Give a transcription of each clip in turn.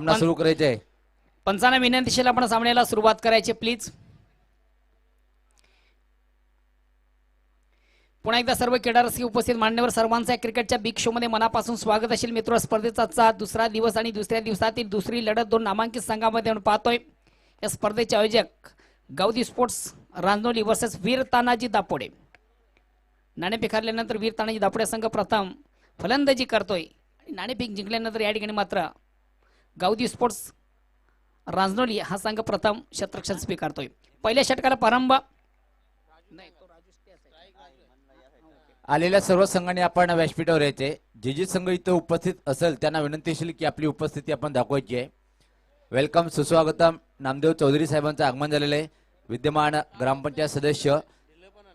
सुरू करायचे आहे. पंचांना विनंतीशील आपण सामन्याला सुरुवात करायची प्लीज. पुन्हा एकदा सर्व क्रीडारसिक उपस्थित मान्यवर सर्वांचा क्रिकेटच्या बिग शो मध्ये मनापासून स्वागत असेल. मित्र, स्पर्धेचा आजचा दुसरा दिवस आणि दुसऱ्या दिवसातील दुसरी लढत दोन नामांकित संघामध्ये आपण पाहतोय. या स्पर्धेचे आयोजक गावदी स्पोर्ट्स रांजोली वर्सेस वीर तानाजी दापोडे. नाणेफेक हरल्यानंतर वीर तानाजी दापोडे संघ प्रथम फलंदाजी करतोय. नाणेफेक जिंकल्यानंतर या ठिकाणी मात्र गावदी स्पोर्ट्स रांजोली हा संघ प्रथम क्षेत्ररक्षण स्वीकारतोय. पहिल्या षटकाला प्रारंभ आलेल्या सर्व संघांनी आपण व्यासपीठावर यायचे. जे जे संघ इथे उपस्थित असेल त्यांना विनंती असेल की आपली उपस्थिती आपण दाखवायची आहे. वेलकम, सुस्वागतम. नामदेव चौधरी साहेबांचं आगमन झालेलं आहे. विद्यमान ग्रामपंचायत सदस्य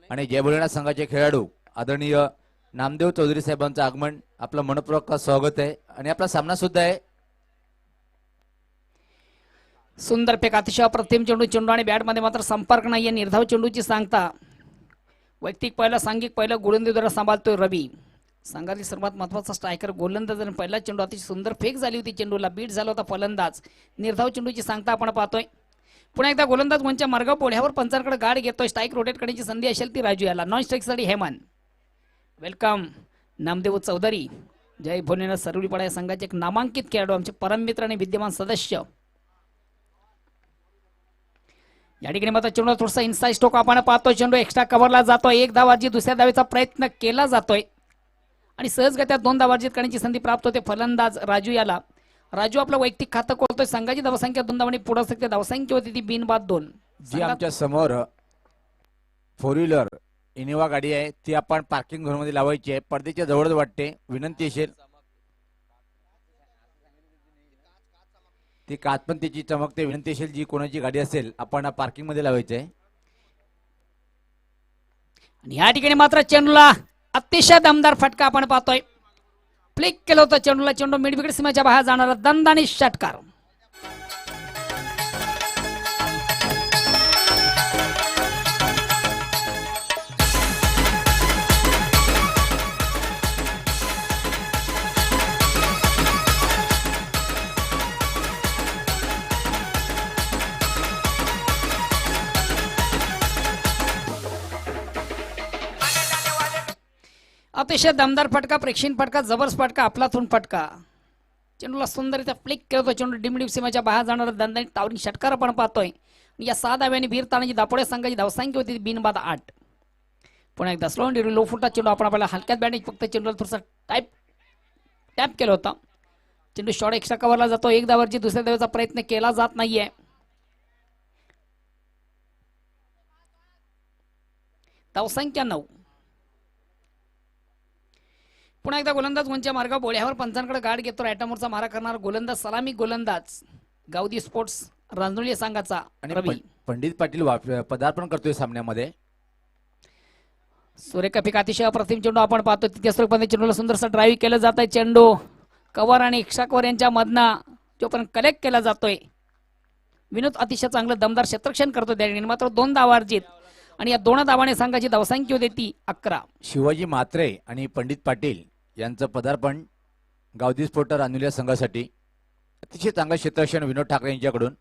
आणि जय भोलेनाथ संघाचे खेळाडू आदरणीय नामदेव चौधरी साहेबांचं आगमन, आपलं मनपूर्वक स्वागत आहे. आणि आपला सामना सुद्धा आहे. सुंदर फेक, अतिशय अप्रतिम चेंडू. चेंडू आणि बॅट मध्ये मात्र संपर्क नाहीये. निर्धाव चेंडूची सांगता वैयक्तिक पहिला, सांघिक पहिला गोलंदाजीद्वारा सांभाळतोय रवी. संघातील सर्वात महत्वाचा स्ट्रायकर गोलंदाज. पहिला चेंडू अतिशय सुंदर फेक झाली होती. चेंडूला बीट झाला होता फलंदाज. निर्धाव चेंडूची सांगता आपण पाहतोय. पुन्हा एकदा गोलंदाज गुंच्या मार्गावर पोढ्यावर पंचांकडे गाड घेतोय. स्ट्राईक रोटेट करण्याची संधी असेल ती राजू याला. नॉन स्ट्राईक साठी हेमंत. वेलकम नामदेव चौधरी. जय भोलेनाथ सरवलीपाडा या संघाचे एक नामांकित खेळाडू, आमचे परममित्र आणि विद्यमान सदस्य. या ठिकाणी मात्र चेंडू थोडासा इनसाइड स्ट्रोक आपण पाहतोय. चेंडू एक्स्ट्रा कव्हरला जातोय. एक धाव अर्जित दुसऱ्या धावेचा प्रयत्न केला जातोय आणि सहजगत्या दोन धाव अर्जित करण्याची संधी प्राप्त होते फलंदाज राजू याला. राजू आपलं वैयक्तिक खातं करतोय. संघाची धावसंख्या 2 धावांनी पुढे असते. धावसंख्या होती ती बिनबाद 2. जी आमच्या समोर 4 व्हीलर इनोवा गाडी आहे ती आपण पार्किंग झोन मध्ये लावायची आहे. पडद्याच्या जवळच वाटते. विनंती असेल ती काच पण त्याची चमकते. विनंती असेल जी कोणाची गाडी असेल आपण पार्किंग मध्ये लावायची आहे. आणि या ठिकाणी मात्र चेंडूला अतिशय दमदार फटका आपण पाहतोय. फ्लिक केलं होतं चेंडूला. चेंडू मिडविकेट सीमेच्या बाहेर जाणारा दणदणीत षटकार. अतिशय दमदार फटका, प्रेक्षणीय फटका, जबरदस्त फटका, अफलातून फटका. चेंडूला सुंदररित्या फ्लिक केलं होतं. चेंडू डिमडिम सीमेच्या बाहेर जाणारा दणदणीत टावरिंग षटकार आपण पाहतोय. या 6 धाव्यांनी वीर तानाजी दापोडे संघाची धावसंख्या होती बिनबाद 8. पुन्हा एकदा स्लो आणि लो फुटा चेंडू आपण आपल्याला हलक्यात बॅटिंग, फक्त चेंडूला थोडासा टॅप केलं होतं. चेंडू शॉर्ट एक्स्ट्रा कव्हरला जातो. एक धावाची दुसऱ्या धावेचा प्रयत्न केला जात नाहीये. धावसंख्या 9. पुन्हा एकदा गोलंदाज गुंच्या मार्गावर बोळ्यावर पंचांकडे गाड घेतो. रायटामोरचा मारा करणार गोलंदाज सलामी गोलंदाज गावदी स्पोर्ट्स रांजोली संघाचा रवी. पंडित पाटील पदार्पण करतोय सामन्यामध्ये. सूर्यकपिक अतिशय अप्रतिम चेंडू आपण पाहतो. तिथे स्वरूपाने चेंडूला सुंदरसा ड्राईव्ह केलं जात आहे. चेंडू कव्हर आणि एक्स्ट्रा कव्हर यांच्या मधनं जो पण कलेक्ट केला जातोय. विनोद अतिशय चांगलं दमदार क्षेत्ररक्षण करतो. त्या मात्र 2 धावा अर्जित आणि या 2 धावाने संघाची धावसंख्या होती ती 11. शिवाजी म्हात्रे आणि पंडित पाटील यांचं पदार्पण गावदी स्पोर्ट रांजोली संघासाठी. अतिशय चांगलं क्षेत्ररक्षण विनोद ठाकरे यांच्याकडून.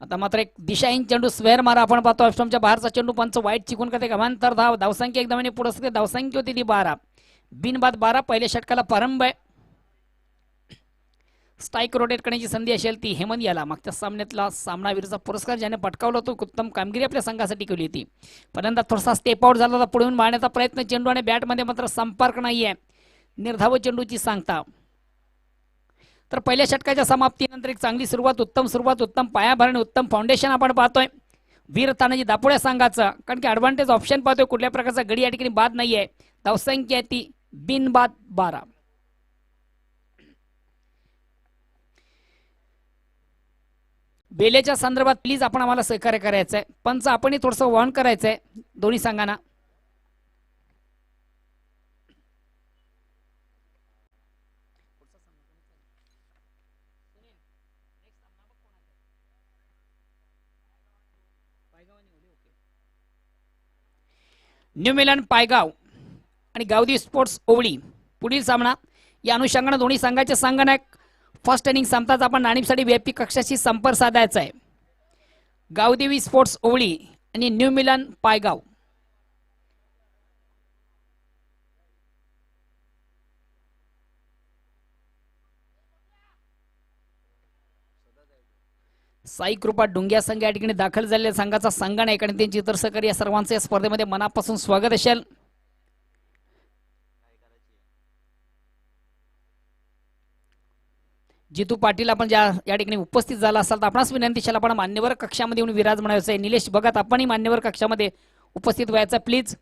आता मात्र एक दिशाहीन चेंडू स्वेअर मारा आपण पाहतो. ऑफस्टंपच्या बाहेरचा चेंडू पंच वाईट चिकून करते. गमांतर धाव. धावसंख्या एक धावाने पुढे असते. धावसंख्या होती ती 12. बिनबाद 12. पहिल्या षटकाला प्रारंभ आहे. स्ट्राईक रोटेट करण्याची संधी असेल ती हेमंत याला. मागच्या सामन्यातला सामनावीरचा पुरस्कार ज्याने पटकावला तो उत्तम कामगिरी आपल्या संघासाठी केली होती. पर्यंत थोडासा स्टेप आउट झाला होता. पुढे मारण्याचा प्रयत्न. चेंडू आणि बॅटमध्ये मात्र संपर्क नाहीये. निर्धाव चेंडूची सांगता. तर पहिल्या षटकाच्या समाप्तीनंतर एक चांगली सुरुवात, उत्तम पायाभरणी, उत्तम फाउंडेशन आपण पाहतोय वीर तानाजी दापोडे संघाचं. कारण की ऍडव्हान्टेज ऑप्शन पाहतोय. कुठल्या प्रकारचा गडी या ठिकाणी बाद नाहीये. धावसंख्या ती बिनबाद 12. बेलेच्या संदर्भात प्लीज आपण आम्हाला सहकार्य करायचंय. पंच आपणही थोडंसं वॉर्न करायचंय दोन्ही संघांना. न्यू मिलन पायगाव आणि गावदी स्पोर्ट्स ओवळी पुढील सामना. या अनुषंगाने दोन्ही संघाचे संघनायक फर्स्ट इनिंग संपताच आपण नाणीपसाठी व्हीआयपी कक्षाशी संपर्क साधायचा आहे. गावदेवी स्पोर्ट्स ओवळी आणि न्यू मिलन पायगाव. साई कृपा डुंग्या संघ या ठिकाणी दाखल झालेल्या संघाचा संगणक आणि त्यांची इतर सहकारी या सर्वांचे या स्पर्धेमध्ये मनापासून स्वागत असेल. जितू पाटील आपण ज्या या ठिकाणी उपस्थित झाला असाल तर आपणास विनंती असेल आपण मान्यवर कक्षामध्ये येऊन विराजमान व्हायचं आहे. निलेश भगत आपणही मान्यवर कक्षामध्ये उपस्थित व्हायचं प्लीज.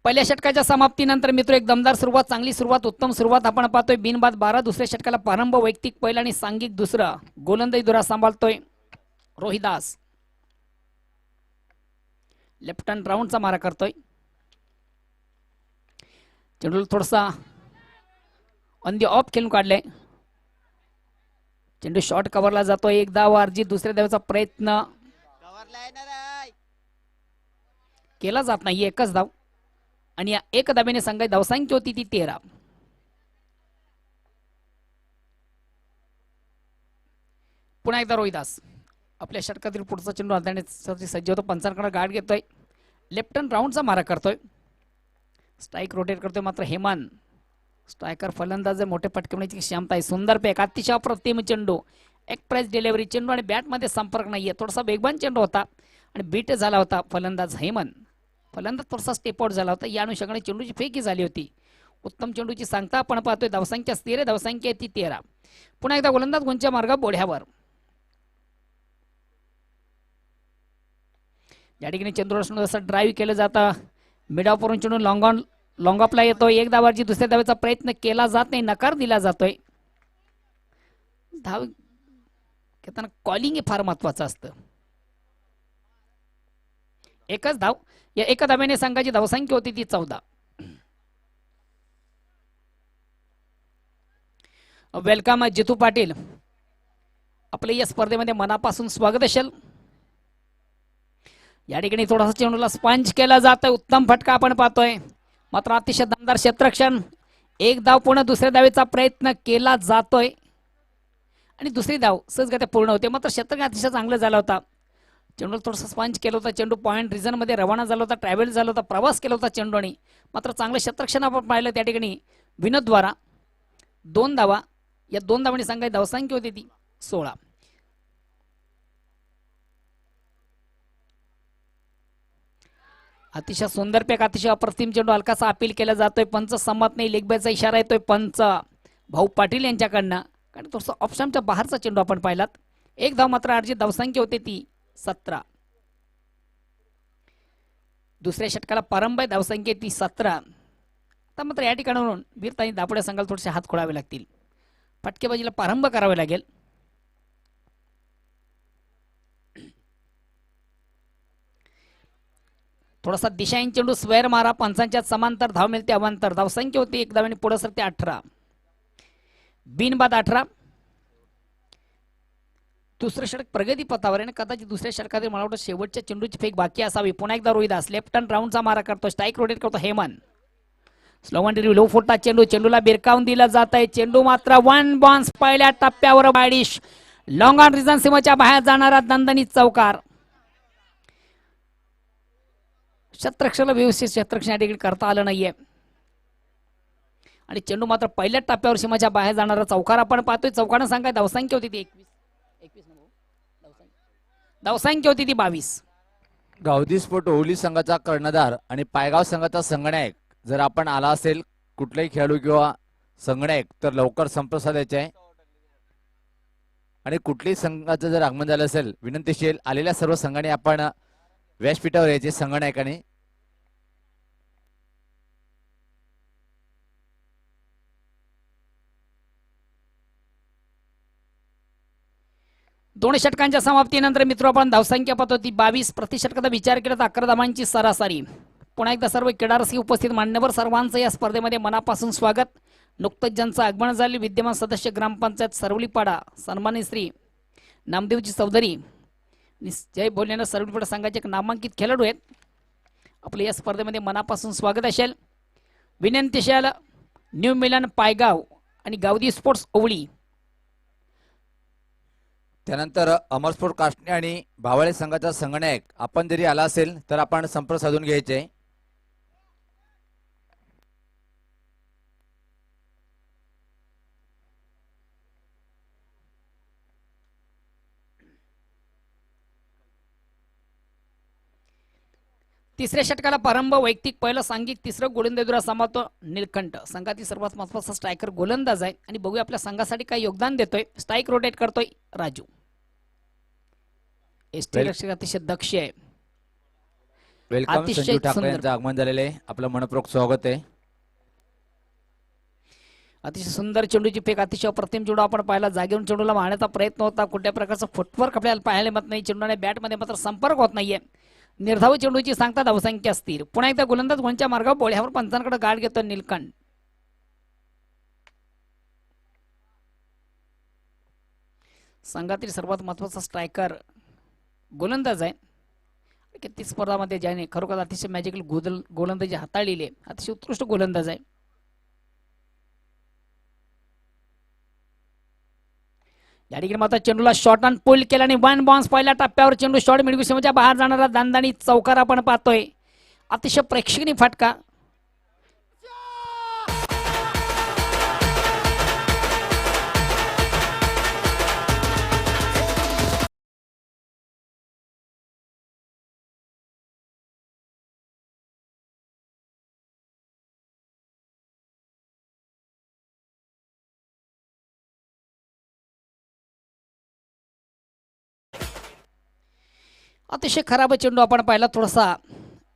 पहिल्या षटकाच्या समाप्तीनंतर मित्र एक दमदार सुरुवात, चांगली सुरुवात, उत्तम सुरुवात आपण पाहतोय. बिनबाद 12. दुसऱ्या षटकाला प्रारंभ, वैयक्तिक पहिला आणि सांघिक दुसरा. गोलंदाजी धुरा सांभाळतोय रोहिदास. लेफ्ट हँड राऊंडचा मारा करतोय. चेंडू थोडासा ऑन दी ऑफ खेळून काढले. चेंडू शॉर्ट कव्हरला जातोय. एक धाव अर्जित. दुसऱ्या धावेचा प्रयत्न केला जात नाही. एकच धाव आणि या एक धावेने संघाची धावसंख्या होती ती 13. पुन्हा एकदा रोहिदास आपल्या षटकातील पुढचा चेंडू हाताळण्यासाठी सज्ज होतो. पंचांकडे गाठ घेतोय. लेफ्ट हँड राऊंडचा मारा करतोय. स्ट्राईक रोटेट करतोय मात्र हेमान स्ट्रायकर फलंदाज मोठे पटकवण्याची क्षमता आहे. सुंदर पेक, अतिशय अप्रतिम चेंडू, एक्सप्रेस डिलिव्हरी. चेंडू आणि बॅटमध्ये संपर्क नाहीये. थोडासा वेगवान चेंडू होता आणि बीट झाला होता. फलंदाज हेमन फलंदाज थोडासा स्टेप आउट झाला होता. या अनुषंगाने चेंडूची फेकी झाली होती. उत्तम चेंडूची सांगता आपण पाहतोय. धावसंख्या स्थिर, धावसंख्या ती 13. पुन्हा एकदा गोलंदाज गुंच्या मार्ग बोढ्यावर. या ठिकाणी चेंडू असं ड्राईव्ह केलं जातं. मिड ऑफ वरून चेंडू लॉंग ऑफला येतोय. एक धावाची दुसऱ्या धावेचा प्रयत्न केला जात नाही, नकार दिला जातोय. धाव घेताना कॉलिंग हे फार महत्वाचं असतं. एकच धाव, या एका धावेने संघाची धावसंख्या होती ती 14. वेलकम जितू पाटील, आपले या स्पर्धेमध्ये मनापासून स्वागत असेल. या ठिकाणी थोडासा चेंडूला स्पंज केला जातोय. उत्तम फटका आपण पाहतोय मात्र अतिशय दमदार क्षेत्ररक्षण. एक धाव पुन्हा दुसऱ्या धावेचा प्रयत्न केला जातोय आणि दुसरी धाव सहजगत्या पूर्ण होते. मात्र क्षेत्ररक्षण अतिशय चांगलं झाला होता. चेंडू थोडासा स्पंज केला होता. चेंडू पॉइंट रिझन मध्ये रवाना झाला होता. ट्रॅव्हल झाला होता, प्रवास केला होता चेंडूने. मात्र चांगलं क्षेत्ररक्षण आपण पाहिलं त्या ठिकाणी विनोदद्वारा. 2 धावा, या 2 धावांनी संघाची धावसंख्या होती ती 16. अतिशय सुंदर पेक, अतिशय अप्रतिम चेंडू, हलकासा अपील केला जातोय. पंच संमत नाही, लेग बायचा इशारा येतोय पंच भाऊ पाटील यांच्याकडनं. कारण थोडंसं ऑप्शनच्या बाहेरचा चेंडू आपण पाहिलात. एक धाव मात्र अर्जित, धावसंख्या होती ती 17. दुसऱ्या षटकाला प्रारंभ, धावसंख्या ती 17. आता मात्र या ठिकाणावरून वीरताई दापोड्या संघाला थोडेसे हात खोडावे लागतील. फटकेबाजीला प्रारंभ करावे लागेल. थोडासा दिशाहीन चेंडू, स्क्वेअर मारा, पंचांच्या समांतर धाव मिळते अवांतर. धावसंख्या होती एक धावाने पुढे सरते 18. बिनबाद 18. दुसरं षटक प्रगती पथावर आहे. कदाचित दुसऱ्या षटकातील मला वाटतं शेवटच्या चेंडूची फेक बाकी असावी. पुन्हा एकदा रोहिदास लेफ्ट हँड राऊंडचा मारा करतो. स्ट्राईक रोटेट करतो हेमन. स्लो वन लो फुटता चेंडू, चेंडूला बिरकावून दिला जात आहे. चेंडू मात्र 1 बाउन्स पहिल्या टप्प्यावर बायडिश. लॉंग ऑन रिझन सीमाच्या बाहेर जाणारा दणदणीत चौकार. क्षेत्ररक्षणाला व्यवस्थित क्षेत्ररक्षण या ठिकाणी करता आलं नाहीये आणि चेंडू मात्र पहिल्या टप्प्यावर सीमाच्या बाहेर जाणारा चौकार आपण पाहतोय. चौकानं सांगा धावसंख्या होती ती 21. धावसंख्या होती ती 22. गावदी स्पोर्ट ओवली संघाचा कर्णधार आणि पायगाव संघाचा संगणक जर आपण आला असेल कुठलाही खेळाडू किंवा संगणक तर लवकर संपर्क साधायचा आहे. आणि कुठल्याही संघाचं जर आगमन झालं असेल विनंतीशील आलेल्या सर्व संघाने आपण व्यासपीठावर यायचे संगणकाने. दोन षटकांच्या समाप्तीनंतर मित्र आपण धावसंख्या पाहतो ती 22. प्रति षटकाचा विचार केला तर 11 धावांची सरासरी. पुन्हा एकदा सर्व क्रीडारसिक उपस्थित मान्यवर सर्वांचं या स्पर्धेमध्ये मनापासून स्वागत. नुकतंच ज्यांचं आगमन झाले विद्यमान सदस्य ग्रामपंचायत सरवलीपाडा सन्मानित श्री नामदेवजी चौधरी जय बोलण्यानं सरवलीपाडा संघाचे एक नामांकित खेळाडू आहेत. आपल्या या स्पर्धेमध्ये मनापासून स्वागत असेल. विनंती असेल न्यू मिलन पायगाव आणि गावदी स्पोर्ट्स ओवळी. त्यानंतर अमरस्फोट काष्टणे आणि भावळे संघाचा संगणक आपण जरी आला असेल तर आपण संपर्क साधून घ्यायचे. तिसऱ्या षटकाला प्रारंभ. वैयक्तिक पहिलं सांघिक तिसरं गोलंदाजीला सांभाळतो निलकंठ. संघातील सर्वात महत्वाचा स्ट्रायकर गोलंदाज आहे आणि बघूया आपल्या संघासाठी काय योगदान देतोय. स्ट्राईक रोटेट करतोय राजू. एसटी रक्षक अतिशय दक्ष आहे. वेलकम अतिशय संजू ठाकरे सुंदर. यांचं आगमन झालेले आहे. आपलं मनपूर्वक स्वागत आहे. अतिशय सुंदर चेंडूची फेक. अतिशय अप्रतिम चेंडू आपण पाहिला. जागेवरून चेंडूला मारण्याचा प्रयत्न होता. कुठल्या प्रकारचा फुटवर्क आपल्याला पाहायला मिळत नाही. चेंडूने बॅटमध्ये मात्र संपर्क होत नाहीये. निर्धाव चेंडूची सांगता धावसंख्या स्थिर. पुन्हा एकदा गोलंदाज गुणच्या मार्गावर बोळ्यावर पंचांकडे गाठ घेतो निलकंठ. संघातील सर्वात महत्वाचा स्ट्रायकर गोलंदाज आहे. किती स्पर्धामध्ये ज्याने खरोखर अतिशय मॅजिकल गोलंदाजी हाताळलेली आहे. अतिशय उत्कृष्ट गोलंदाज आहे. या ठिकाणी मात्र चेंडूला शॉर्ट ऑन पुल केला आणि वन बाउन्स पहिल्या टप्प्यावर चेंडू शॉर्ट मिडविकेट सीमेच्या बाहेर जाणारा दांदानी चौकार आपण पाहतोय. अतिशय प्रेक्षणीय फटका. अतिशय खराब चेंडू आपण पाहिला. थोडासा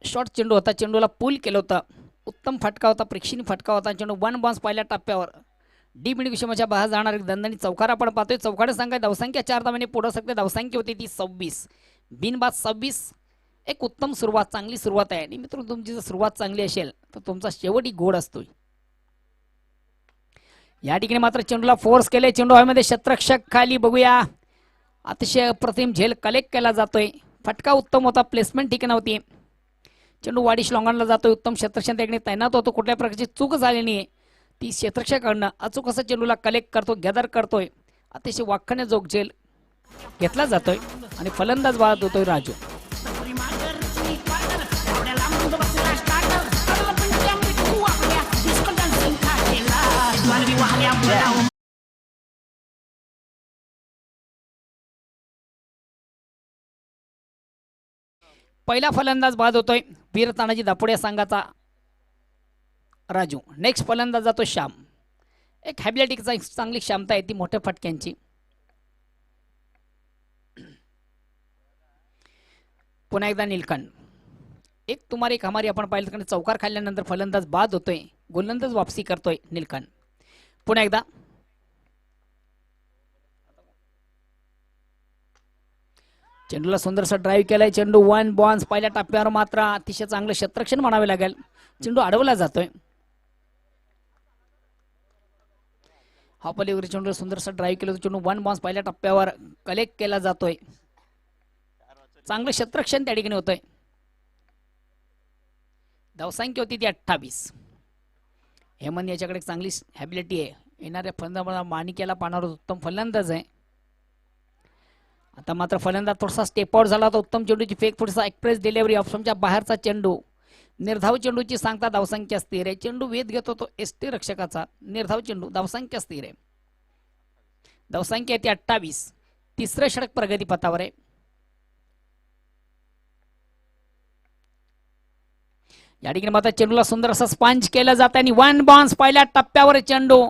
शॉर्ट चेंडू होता. चेंडूला पुल केलं होतं. उत्तम फटका होता. प्रेक्षणीय फटका होता. चेंडू वन बाउन्स पहिल्या टप्प्यावर डी मिड विषमाच्या बाहेर जाणार एक दंदानी चौकार आपण पाहतोय. चौकाडे संघ धावसंख्या 4 धावांनी पुढे सकते. धावसंख्या होती ती 26. बिनबाद 26. एक उत्तम सुरुवात. चांगली सुरुवात आहे. आणि मित्र तुमची जर सुरुवात चांगली असेल तर तुमचा शेवटी गोड असतोय. या ठिकाणी मात्र चेंडूला फोर्स केले. चेंडू हवेमध्ये क्षेत्ररक्षक खाली. बघूया अतिशय अप्रतिम झेल कलेक्ट केला जातोय. फटका उत्तम होता. प्लेसमेंट ठीक नव्हती. चेंडू वाढीश लॉंगॉनला जातोय. उत्तम क्षेत्ररक्षण त्याकडे तैनात होतो. कुठल्या प्रकारची चूक झाली नाही. ती क्षेत्ररक्षकाकडनं अचूक असं चेंडूला कलेक्ट करतो. गॅदर करतोय. अतिशय वाखण्या जोग झेल घेतला जातोय आणि फलंदाज बाद होतोय राजू. पहिला फलंदाज बाद होतोय वीर तानाजी दापोडे संघाचा राजू. नेक्स्ट फलंदाज जातो श्याम. एक हॅबिलिटीचा चांगली क्षमता आहे ती मोठ्या फटक्यांची. पुन्हा एकदा निलकंठ. एक तुम्हारी एक हमारी आपण पाहिलं कारण चौकार खाल्ल्यानंतर फलंदाज बाद होतोय. गोलंदाज वापसी करतोय निलकंठ. पुन्हा एकदा चेंडूला सुंदरसा ड्राईव्ह केलाय. चेंडू वन बाउन्स पहिल्या टप्प्यावर मात्र अतिशय चांगलं क्षेत्ररक्षण म्हणावे लागेल. चेंडू अडवला जातोय. हा पलीकडे चेंडूला सुंदरसा ड्राईव्ह केला. चेंडू वन बाउन्स पहिल्या टप्प्यावर कलेक्ट केला जातोय. चांगलं क्षेत्ररक्षण त्या ठिकाणी होतंय. धावसंख्या होती ती 28. हेमंत याच्याकडे चांगली हॅबिलिटी आहे. येणाऱ्या फलंदाज माणिकेला पाहणारा उत्तम फलंदाज आहे. आता मात्र फलंदाज थोडासा स्टेप आउट झाला होता. उत्तम चेंडूची फेक. थोडासा एक्सप्रेस डिलिव्हरी ऑप्शनच्या बाहेरचा चेंडू. निर्धाव चेंडूची सांगता धावसंख्या स्थिर आहे. चेंडू वेध घेतो तो एसटी रक्षकाचा. निर्धाव चेंडू. धावसंख्या स्थिर आहे. धावसंख्या ती 28. तिसरं षटक प्रगतीपथावर आहे. या ठिकाणी मात्र चेंडूला सुंदर असा स्पंज केलं जात आणि वन बाउन्स पहिल्या टप्प्यावर चेंडू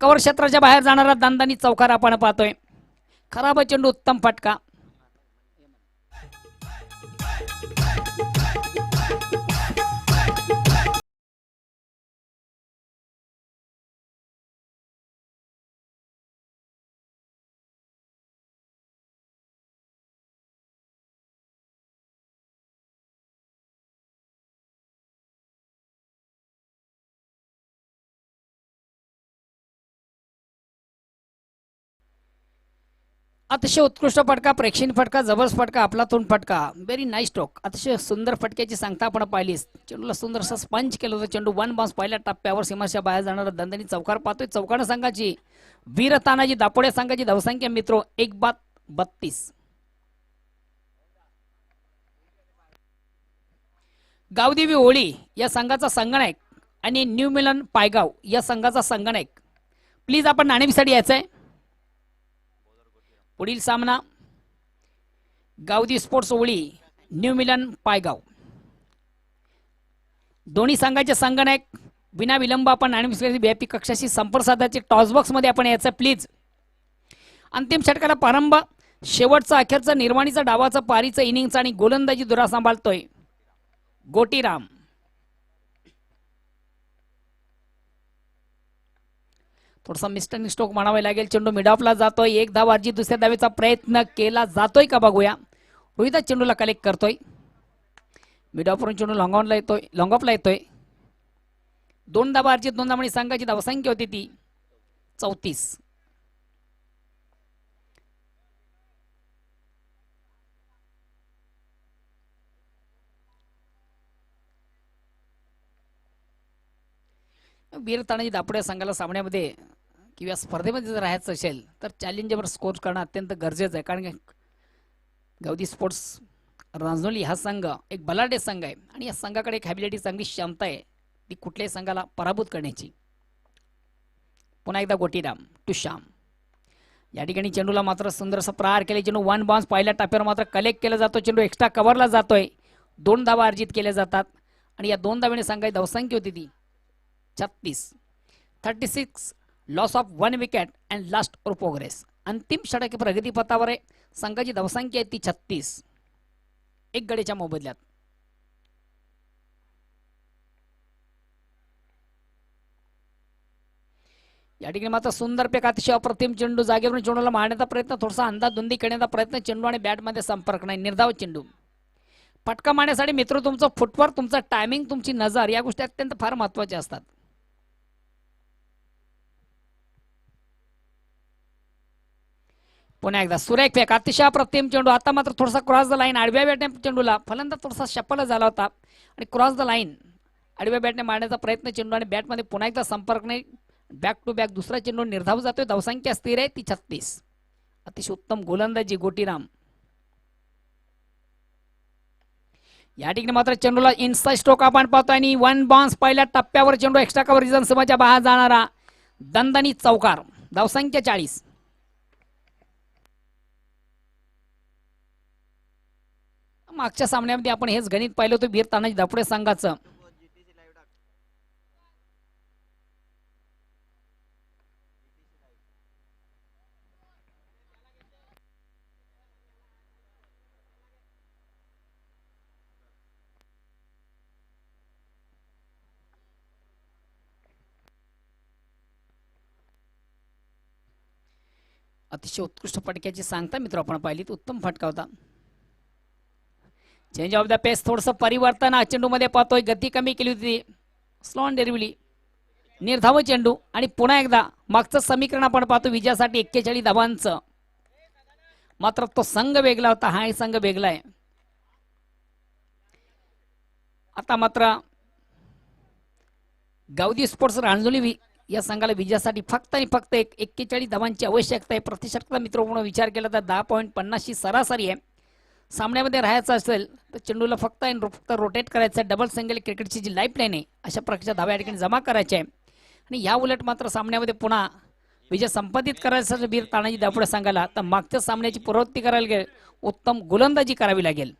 कव्हर क्षेत्राच्या बाहेर जाणारा दांदानी चौकार आपण पाहतोय. खराब चेंडू. उत्तम फटका. अतिशय उत्कृष्ट फटका, प्रेक्षणीय फटका, जबरदस्त फटका, आपलातून फटका, व्हेरी नाईस स्ट्रोक. अतिशय सुंदर फटक्याची सांगता आपण पाहिलीस. चेंडूला सुंदर असं स्पंच केलं होतं. चेंडू वन बाउन्स पहिल्या टप्प्यावर सीमाच्या बाहेर जाणारा दणदणी चौकार पाहतोय. चौकानं संघाची वीर तानाजी दापोडे संघाची धावसंख्या मित्रो 1/32. गावदेवी होळी या संघाचा संगणक आणि न्यू मिलन पायगाव या संघाचा संगणक, प्लीज आपण नाणेफीसाठी यायचं आहे. पुढील सामना गावदी स्पोर्ट्स होळी न्यू मिलन पायगाव. दोन्ही संघाचे संगणक विना विलंब आपण नाणेफीसाठी व्यापी कक्षाशी संपर्क साधायचे. टॉस बॉक्स मध्ये आपण यायचं प्लीज. अंतिम षटकाला प्रारंभ, शेवटचा अखेरचा निर्वाणीचा डावाचा पारीचा इनिंगचा आणि गोलंदाजी धुरा सांभाळतोय गोटीराम. थोडासा मिस्टर स्ट्रोक म्हणावा लागेल. चेंडू मिडऑफला जातोय. एक धाव अर्जित, दुसऱ्या धावेचा प्रयत्न केला जातोय का बघूया. रोहित चेंडूला कलेक्ट करतोय. मिडऑफवरून चेंडू लॉंगऑफला येतोय. 2 धावा अर्जित, 2 धावांनी संघाची धावसंख्या होती ती 34. वीर तानाजी दापोडे संघाला सामन्यामध्ये किंवा स्पर्धेमध्ये जर राहायचं असेल तर चॅलेंजवर स्कोर करणं अत्यंत गरजेचं आहे. कारण गावदी स्पोर्ट्स रांजोली हा संघ एक बलाढ्य संघ आहे आणि या संघाकडे एक हॅबिलिटी, चांगली क्षमता आहे ती कुठल्याही संघाला पराभूत करण्याची. पुन्हा एकदा गोटीराम टू श्याम. या ठिकाणी चेंडूला मात्र सुंदर असं प्रहार केले. चेंडू वन बाउन्स पहिल्या टप्प्यावर मात्र कलेक्ट केला जातो. चेंडू एक्स्ट्रा कव्हरला जातोय. 2 धावा अर्जित केल्या जातात आणि या 2 धावेने संघाची धावसंख्या होती ती 36. Loss of 1 wicket and last over progress. अंतिम षटक प्रगतीपथावर आहे. संघाची धावसंख्या आहे ती 36. 1 गडीच्या मोबदल्यात. या ठिकाणी मात्र सुंदर पेक, अतिशय अप्रतिम चेंडू. जागेवरून चेंडूला मारण्याचा प्रयत्न, थोडासा अंदाज धुंदी करण्याचा प्रयत्न. चेंडू आणि बॅटमध्ये संपर्क नाही. निर्धाव चेंडू. फटका मारण्यासाठी मित्र तुमचं फुटवर्क, तुमचं टायमिंग, तुमची नजर या गोष्टी अत्यंत फार महत्वाच्या असतात. पुन्हा एकदा सुरेख फेक, अतिशय अप्रतिम चेंडू. आता मात्र थोडासा क्रॉस द लाईन आडव्या बॅटने चेंडूला फलंदाज थोडासा शपल झाला होता आणि क्रॉस द लाईन आडव्या बॅटने मारण्याचा प्रयत्न. चेंडू आणि बॅटमध्ये पुन्हा एकदा संपर्क नाही. बॅक टू बॅक दुसरा चेंडू निर्धाव जातोय. धावसंख्या स्थिर आहे ती 36. अतिशय उत्तम गोलंदाजी गोटीराम. या ठिकाणी मात्र चेंडूला इनसाइड स्ट्रोक आपण पाहतोय आणि 1 बाउन्स पहिल्या टप्प्यावर. चेंडू एक्स्ट्रा कव्हर रिजन सीमाच्या बाहेर जाणारा दणदणी चौकार. धावसंख्या 40. मागच्या सामन्यामध्ये आपण हेच गणित पाहिलं होतं वीर तानाजी दापोडे संघाचं. अतिशय उत्कृष्ट फटक्याची सांगता मित्र आपण पाहिली. उत्तम फटका होता. चेंज ऑफ द पेस, थोडंसं परिवर्तन चेंडू मध्ये पाहतोय. गती कमी केली होती, स्लो अँड डेरिव्हली. निर्धाव चेंडू आणि पुन्हा एकदा मागचं समीकरण आपण पाहतो विजयासाठी 41 धावांचं. मात्र तो संघ वेगळा होता, हा संघ वेगळा आहे. आता मात्र गावदी स्पोर्ट्स रांजोली या संघाला विजयासाठी फक्त आणि फक्त 41 धावांची आवश्यकता आहे. प्रतिशतचा मित्र म्हणून विचार केला तर 10.50 ची सरासरी आहे. सामन्यामध्ये राहायचं असेल तर चेंडूला फक्त रोटेट करायचं. डबल सिंगल क्रिकेटची जी लाईफ लाईन आहे अशा प्रकारच्या धावा या ठिकाणी जमा करायच्या आहे. आणि या उलट मात्र सामन्यामध्ये पुन्हा विजय संपादित करायचा वीर तानाजी दापोडे संघाला तर मागच्या सामन्याची पुनरावृत्ती करायला गेल, उत्तम गोलंदाजी करावी लागेल.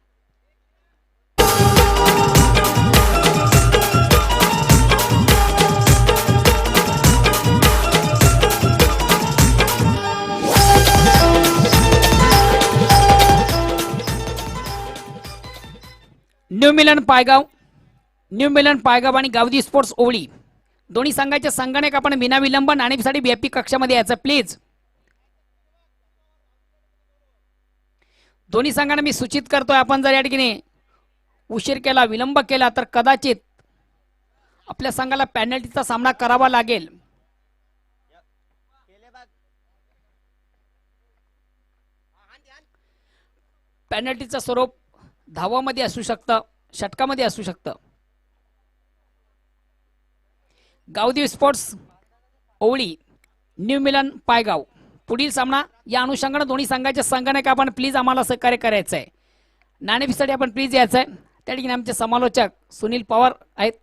न्यू मिलन पायगाव आणि गावदी स्पोर्ट्स ओवळी दोन्ही संघाचे संगणक आपण बिना विलंब नाणेफीसाठी व्यापी कक्षामध्ये यायचं प्लीज. दोन्ही संघांना मी सूचित करतोय, आपण जर या ठिकाणी उशीर केला, विलंब केला तर कदाचित आपल्या संघाला पेनल्टीचा सामना करावा लागेल. पेनल्टीचं स्वरूप धावामध्ये असू शकतं, षटकामध्ये असू शकतं. गावदेवी स्पोर्ट्स ओवळी न्यू मिलन पायगाव. पुढील सामना या अनुषंगाने दोन्ही संघाच्या संघाने आपण प्लीज आम्हाला सहकार्य करायचं आहे. नाणेफेकीसाठी आपण प्लीज यायचं आहे. त्या ठिकाणी आमचे समालोचक सुनील पवार आहेत.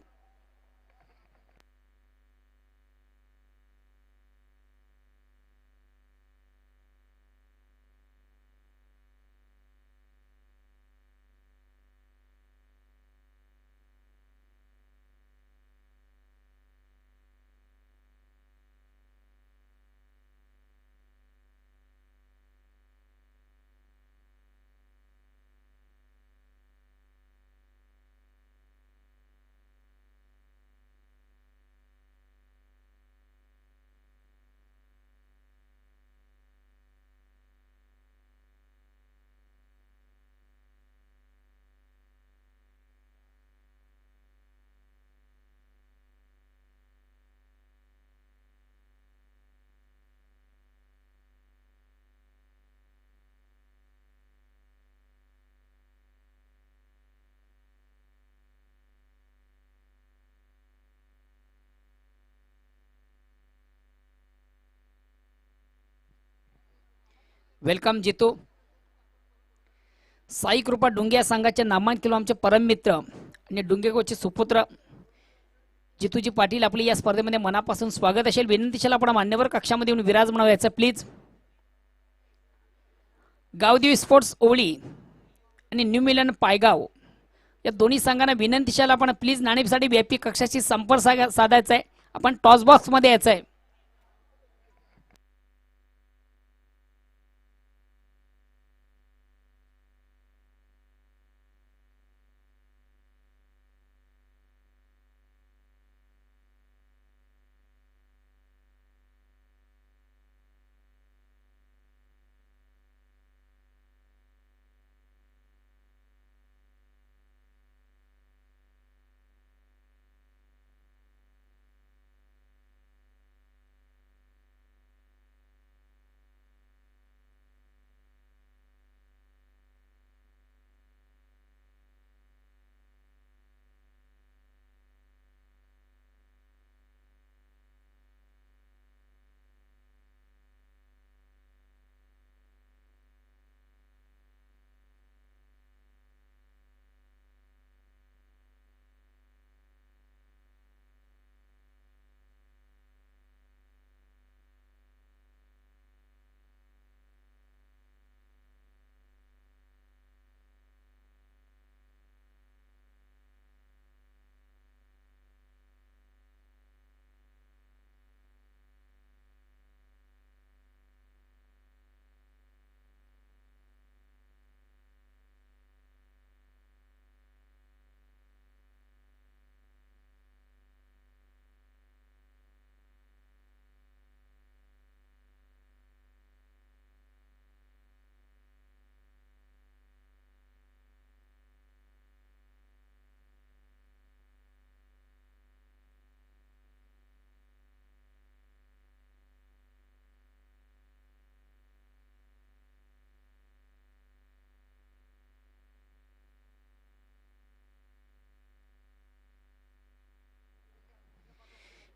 वेलकम जितू. साई कृपा डुंगे या संघाचे नामांकित आमचे परम मित्र आणि डुंगेगावचे सुपुत्र जितूजी पाटील आपले या स्पर्धेमध्ये मनापासून स्वागत असेल. विनंतीशाला आपण मान्यवर कक्षामध्ये येऊन विराजमान व्हायचं प्लीज. गावदेवी स्पोर्ट्स ओवळी आणि न्यू मिलन पायगाव या दोन्ही संघांना विनंतीशाला आपण प्लीज नाणेफेकीसाठी व्हीआयपी कक्षाशी संपर्क साधायचा आहे. आपण टॉस बॉक्स मध्ये यायचं आहे.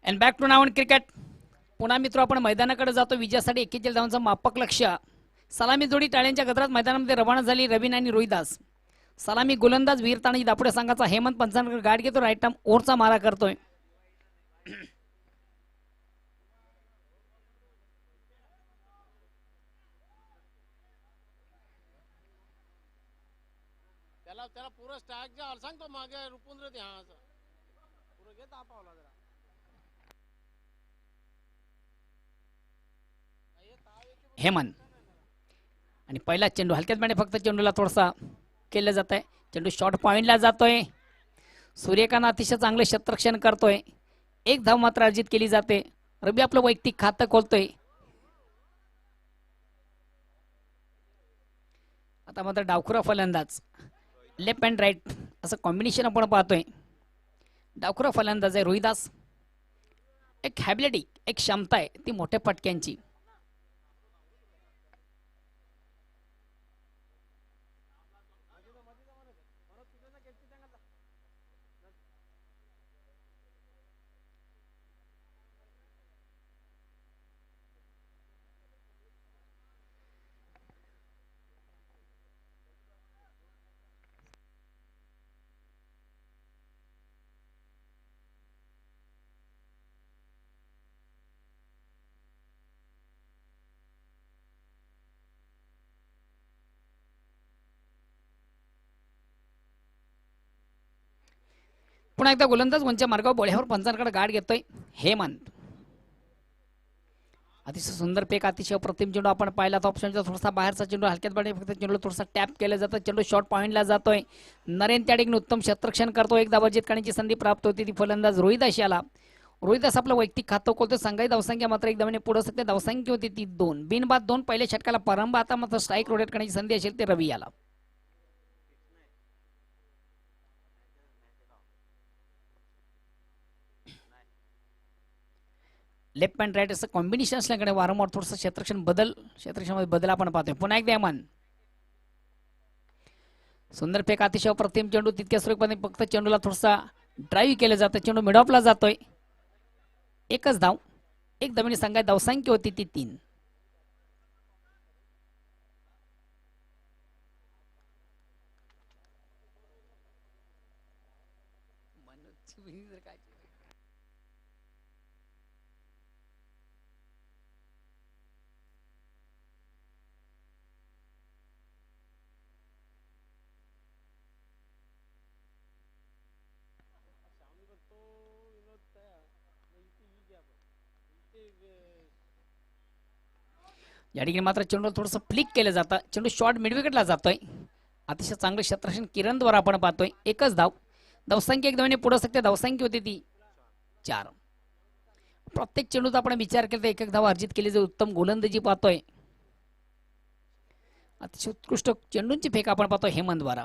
अँड बॅक टू नाव क्रिकेट. पुन्हा मित्र आपण मैदानाकडे जातो. विजयासाठी 41 धावांचं मापक लक्ष. सलामी जोडी टाळ्यांच्या गजरात मैदानामध्ये रवाना झाली. रवीन आणि रोहिदास. सलामी गोलंदाज वीरताणी दापुडे संघाचा हेमंत पंचांकडे गाठ घेतो. राईट आर्म ओव्हरचा मारा करतोय. त्याला पुरं स्टॅक जे सांगतो मागे रुपून रे हा असं पुरं घे तापावला जरा. हेमंत आणि पहिला चेंडू हलक्यात बॅने फक्त चेंडूला थोडासा केलं जात आहे. चेंडू शॉर्ट पॉइंटला जातोय. सूर्यकांत अतिशय चांगले क्षेत्ररक्षण करतोय. एक धाव मात्र अर्जित केली जाते. रवी आपलं वैयक्तिक खातं खोलतोय. आता मात्र डावखुरा फलंदाज लेफ्ट अँड राईट असं कॉम्बिनेशन आपण पाहतोय. डावखुरा फलंदाज आहे रोहिदास. एक हॅबिलिटी एक क्षमता आहे ती मोठ्या फटक्यांची. पुन्हा एकदा गोलंदाज उंच्या मार्गावर बोळ्यावर पंचांकडे गाठ घेतोय हेमंत. अतिशय सुंदर पेक, अतिशय प्रतिम चेंडू आपण पाहिला. तर ऑप्शनचा थोडासा बाहेरचा चेंडू हलक्यात पाणी फक्त चेंडू थोडासा टॅप केला जातं. चेंडू शॉर्ट पॉईंटला जातोय. नरेन त्या ठिकाणी उत्तम क्षेत्ररक्षण करतो. एक धावा जित करण्याची संधी प्राप्त होती. ती फलंदाज रोहिदास याला. रोहिदास आपलं वैयक्तिक खातं खोलतो. संघाची धावसंख्या मात्र एक धावाने पुढे सध्या धावसंख्या होती ती 2. बिनबाद 2 पहिल्या षटकाला प्रारंभ. आता मात्र स्ट्राईक रोटेट करण्याची संधी असेल ते रवी याला. लेफ्ट पॅन्ट राईट असं कॉम्बिनेशन असल्याकडे वारंवार थोडंसं क्षेत्ररक्षणामध्ये बदल आपण पाहतोय. पुन्हा एकदा हेमंत. सुंदर फेक, अतिशय प्रतिम चेंडू. तितक्या स्वरूपाने फक्त चेंडूला थोडासा ड्राईव्ह केलं जातं. चेंडू मिडऑफला जातोय. एकच धाव. एक धावेने संघाची धावसंख्या होती ती 3. या ठिकाणी मात्र चेंडू थोडंसं फ्लिक केलं जातं. चेंडू शॉर्ट मिडविकेटला जातोय. अतिशय चांगलं क्षेत्ररक्षण किरणद्वारा आपण पाहतोय. एकच धाव. धावसंख्या एक धावेने पुढे सध्या धावसंख्या होती ती 4. प्रत्येक चेंडूचा आपण विचार केला तर एक धाव अर्जित केली जे उत्तम गोलंदाजी पाहतोय. अतिशय उत्कृष्ट चेंडूंची फेक आपण पाहतोय हेमंतद्वारा.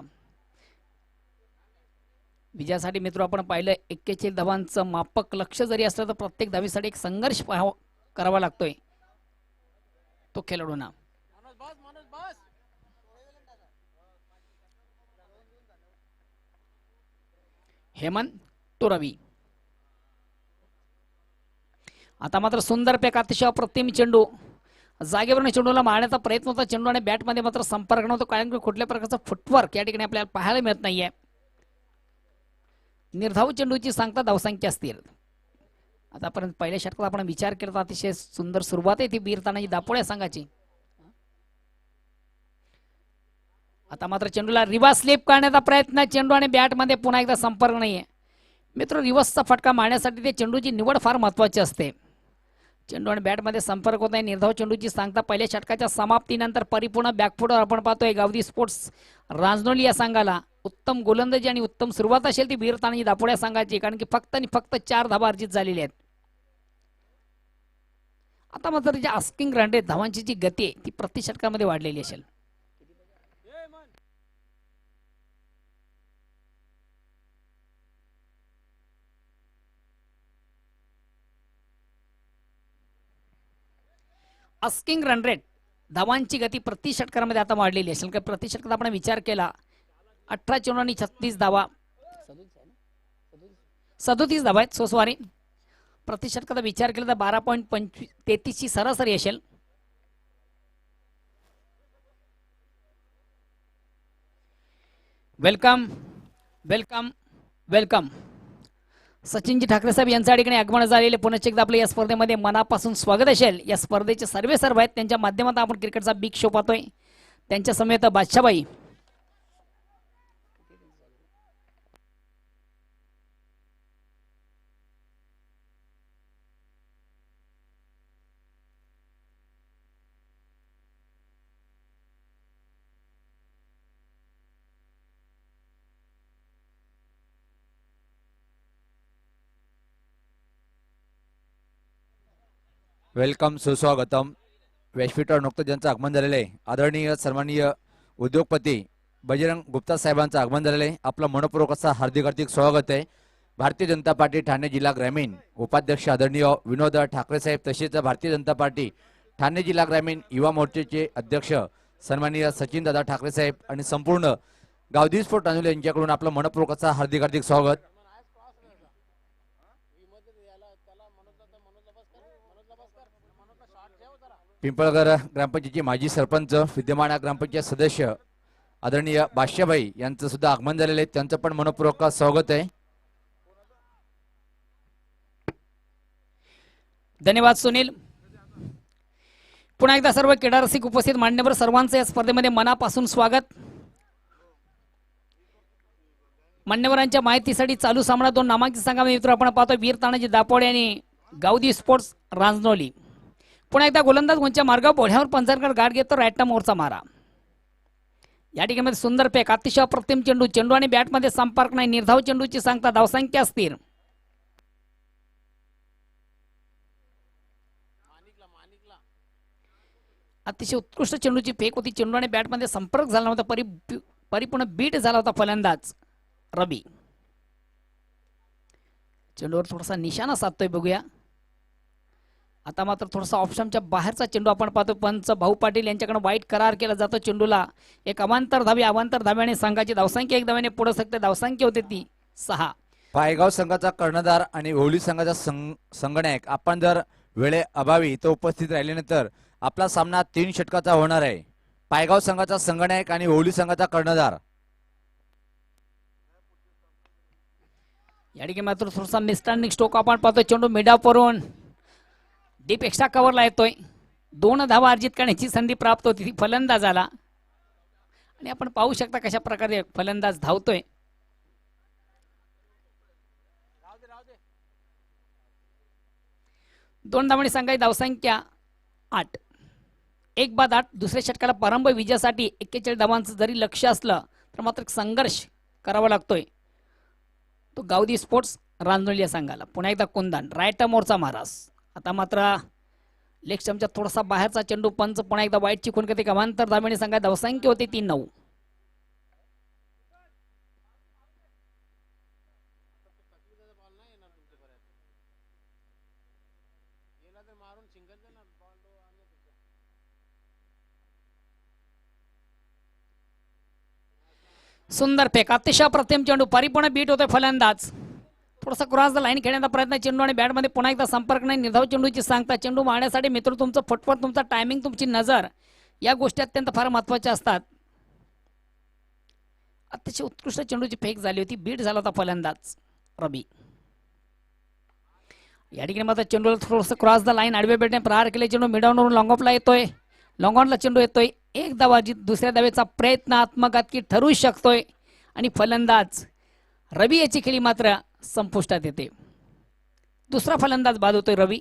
विजयासाठी मित्र आपण पाहिलं 41 धावांचं मापक लक्ष जरी असलं तर प्रत्येक धावीसाठी एक संघर्ष करावा लागतोय तो खेळाडूंना. मनोज बस. हेमंत तो रवी. आता मात्र सुंदर पेक, अतिशय अप्रतिम चेंडू. जागेवरून चेंडूला मारण्याचा प्रयत्न होता. चेंडू आणि बॅटमध्ये मात्र संपर्क नव्हतो. कारण कुठल्या प्रकारचा फुटवर्क या ठिकाणी आपल्याला पाहायला मिळत नाहीये. निर्धाव चेंडूची सांगता धावसंख्या असतील. आतापर्यंत पहिल्या षटकात आपण विचार केला तर अतिशय सुंदर सुरुवात आहे ती बीरतानाची दापोळ्या संघाची. आता मात्र चेंडूला रिव्हर्स स्लिप करण्याचा प्रयत्न. चेंडू आणि बॅटमध्ये पुन्हा एकदा संपर्क नाहीये. मित्र रिव्हर्सचा फटका मारण्यासाठी ते चेंडूची निवड फार महत्वाची असते. चेंडू आणि बॅटमध्ये संपर्क होत नाही. निर्धाव चेंडूची सांगता पहिल्या षटकाच्या समाप्तीनंतर परिपूर्ण बॅकफुटवर आपण पाहतोय गावदी स्पोर्ट्स रांजनोली या संघाला. उत्तम गोलंदाजी आणि उत्तम सुरुवात असेल ती बीरतानाची दापोळ्या संघाची. कारण की फक्त आणि फक्त 4 धावा अर्जित झालेल्या आहेत. आता मात्र त्याच्या आस्किंग रन रेट धावांची जी गती आहे ती प्रति षटकामध्ये वाढलेली असेल. आस्किंग रन रेट धावांची गती प्रति षटकामध्ये आता वाढलेली असेल. का प्रति षटकात आपण विचार केला 18 चेंडू आणि 36 धावा 37 धावा आहेत. सॉरी प्रति षटकाचा विचार केला तर 12.33 ची सरासरी असेल. Welcome welcome welcome. Sachin ji Thackeray साहेब यांच्या ठिकाणी आगमन झालेले पुन्हा एकदा आपल्या या स्पर्धेमध्ये मनापासून स्वागत असेल. या स्पर्धेचे सर्व आहेत त्यांच्या माध्यमातून आपण क्रिकेटचा बिग शो पाहतोय. त्यांच्या समेत बादशाबाई. वेलकम सुस्वागतम. व्यासपीठावर नुकतं ज्यांचं आगमन झालेलं आहे आदरणीय सन्माननीय उद्योगपती बजरंग गुप्ता साहेबांचं आगमन झालेलं आहे. आपलं मनपूर्वक असा हार्दिक स्वागत आहे. भारतीय जनता पार्टी ठाणे जिल्हा ग्रामीण उपाध्यक्ष आदरणीय विनोद ठाकरे साहेब तसेच भारतीय जनता पार्टी ठाणे जिल्हा ग्रामीण युवा मोर्चाचे अध्यक्ष सन्माननीय सचिन दादा ठाकरे साहेब आणि संपूर्ण गावदी स्पोर्ट रांजोली यांच्याकडून आपलं मनपूर्वक असा हार्दिक स्वागत. पिंपळगर ग्रामपंचायतीचे माजी सरपंच विद्यमान ग्रामपंचायत सदस्य आदरणीय बादशाबाई यांचं सुद्धा आगमन झालेलं आहे. त्यांचं पण मनपूर्वक स्वागत आहे. धन्यवाद सुनील. पुन्हा एकदा सर्व क्रीडा रसिक उपस्थित मान्यवर सर्वांचं या स्पर्धेमध्ये मनापासून स्वागत. मान्यवरांच्या माहितीसाठी चालू सामना 2 नामांकित संघामध्ये मित्र आपण पाहतो वीर तानाजी दापोडे आणि गावदी स्पोर्ट्स रांजनोली. पुन्हा एकदा गोलंदाज गुंच्या मार्ग बोढ्यावर पंजरकर गाठ घेतो राईटला मोरचा मारा. या ठिकाणी सुंदर फेक अतिशय अप्रतिम चेंडू चेंडू आणि बॅटमध्ये संपर्क नाही निर्धाव चेंडूची सांगता धावसंख्या स्थिर. अतिशय उत्कृष्ट चेंडूची फेक होती चेंडू आणि बॅटमध्ये संपर्क झाला नव्हता परिपूर्ण बीट झाला होता फलंदाज रबी. चेंडूवर थोडासा निशाणा साधतोय बघूया. आता मात्र थोडासा ऑप्शनच्या बाहेरचा चेंडू आपण पाहतो पंच भाऊ पाटील यांच्याकडे वाईट करार केला जातो चेंडूला एक अवांतर धाब्याने संघाची धावसंख्या एक धाव्याने पुढे सकते धावसंख्या होते ती 6. पायगाव संघाचा कर्णधार आणि होळी संघाचा संगणक आपण जर वेळे अभावी इथं उपस्थित राहिल्यानंतर आपला सामना 3 षटकाचा होणार आहे. पायगाव संघाचा संगणक आणि होळी संघाचा कर्णधार. या ठिकाणी मात्र थोडासा मिस्टँडिंग स्ट्रोक आपण पाहतो चेंडू मिडावरून डीप एक्स्ट्रा कव्हरला येतोय 2 धावा अर्जित करण्याची संधी प्राप्त होती ती फलंदाजाला आणि आपण पाहू शकता कशा प्रकारे फलंदाज धावतोय. दोन धावांनी संघाची धावसंख्या 8. 1-8 दुसऱ्या षटकाला प्रारंभ विजयासाठी 41 धावांचं जरी लक्ष असलं तर मात्र संघर्ष करावा लागतोय तो गावदी स्पोर्ट्स रांजनोली या संघाला. पुन्हा एकदा कुंदन राईट मोरचा महाराज. आता मात्र लेग स्टंपच्या थोडासा बाहेरचा चेंडू पंच पुन्हा एकदा वाईट चिकून करते गमांतर धाब्याने संघात धावसंख्या होती 3-9. सुंदर फेक अतिशय प्रतिम चेंडू परिपूर्ण बीट होतोय फलंदाज थोडासा क्रॉस द लाईन खेळण्याचा प्रयत्न चेंडू आणि बॅटमध्ये पुन्हा एकदा संपर्क नाही निर्धाव चेंडूची सांगता चेंडू मारण्यासाठी मित्र तुमचं फटफट तुमचा टायमिंग तुमची नजर या गोष्टी अत्यंत फार महत्वाच्या असतात. अतिशय उत्कृष्ट चेंडूची फेक झाली होती बीट झाला होता फलंदाज रबी. या ठिकाणी मात्र चेंडूला थोडंसं क्रॉस द लाईन आडव्या बेटने प्रहार केले चेंडू मिडॉनवरून लॉंगऑफला येतोय लॉंगऑनला चेंडू येतोय एक धावा दुसऱ्या धावेचा प्रयत्न आत्मघातकी ठरू शकतोय आणि फलंदाज रबी याची खेळी मात्र संपुष्टात येते. दुसरा फलंदाज बाद होतोय रवी.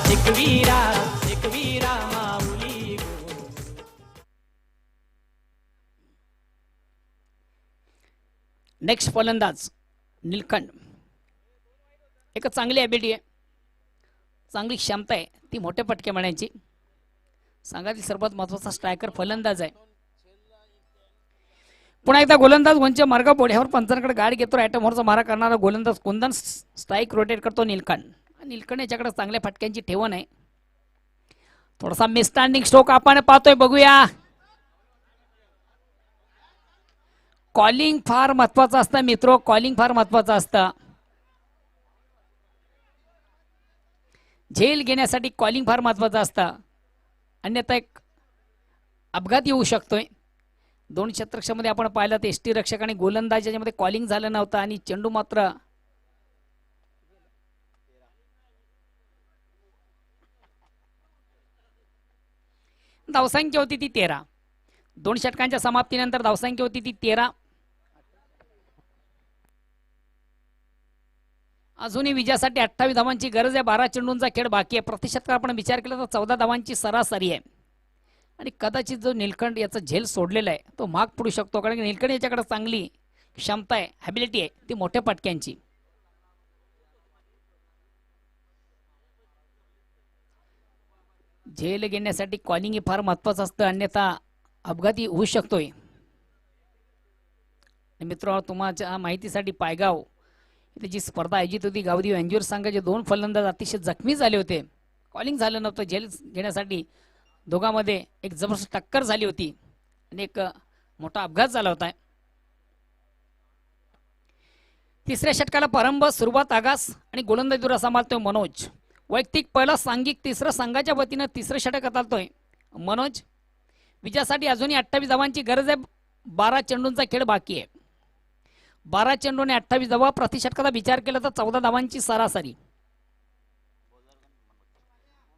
एक वीरा माऊली नेक्स्ट फलंदाज नीलकंठ. एक चांगली ॲबिलिटी आहे चांगली क्षमता आहे ती मोठे पटके मारण्याची. संघातील सर्वात महत्वाचा स्ट्रायकर फलंदाज आहे. पुन्हा एकदा गोलंदाज गुंच्या मार्ग बोढ्यावर पंचांकडे गाडी घेतो राईटमोरचा मारा करणारा गोलंदाज कुंदन स्ट्राईक रोटेट करतो नीलकंठ. नीलकंठ याच्याकडे चांगल्या फटक्यांची ठेवण आहे. थोडासा मिसस्टँडिंग स्ट्रोक आपण पाहतोय बघूया. कॉलिंग फार महत्वाचं असतं मित्रो कॉलिंग फार महत्वाचं असतं. झेल घेण्यासाठी कॉलिंग फार महत्वाचं असतं अन्यथा एक अपघात येऊ शकतोय. 2 क्षेत्ररक्षामध्ये आपण पाहिलं तर एसटी रक्षक आणि गोलंदाज याच्यामध्ये कॉलिंग झालं नव्हतं आणि चेंडू मात्र धावसंख्या होती ती 13. 2 षटकांच्या समाप्तीनंतर धावसंख्या होती ती 13. अजूनही विजयासाठी 28 धावांची गरज आहे. 12 चेंडूंचा खेळ बाकी आहे. प्रतिशतकार आपण विचार केला तर 14 धावांची सरासरी आहे आणि कदाचित जो नीलकंठ याचा झेल सोडलेला आहे तो माग पडू शकतो कारण नीलकंठ याच्याकडे चांगली क्षमता आहे ॲबिलिटी आहे ती मोठ्या पटक्यांची. झेल घेण्यासाठी कॉलिंग हे फार महत्वाचं असतं अन्यथा अपघाती होऊ शकतोय. मित्र तुम्हाला माहितीसाठी पायगाव इथे जी स्पर्धा आयोजित होती गावदी एन्ज्युअर संघाचे 2 फलंदाज अतिशय जखमी झाले होते. कॉलिंग झालं नव्हतं. झेल घेण्यासाठी दोघांमध्ये एक जबरदस्त टक्कर झाली होती आणि एक मोठा अपघात झाला होता. तिसऱ्या षटकाला प्रारंभ सुरुवात आगास आणि गोलंदाजी दुरा सांभाळतोय मनोज. वैयक्तिक पहिला सांघिक तिसरं संघाच्या वतीनं तिसरं षटक हाताळतोय मनोज. विजयासाठी अजूनही 28 धावांची गरज आहे. 12 चेंडूंचा खेळ बाकी आहे. 12 चेंडूने 28 धावा. प्रति षटकाचा विचार केला तर 14 धावांची सरासरी.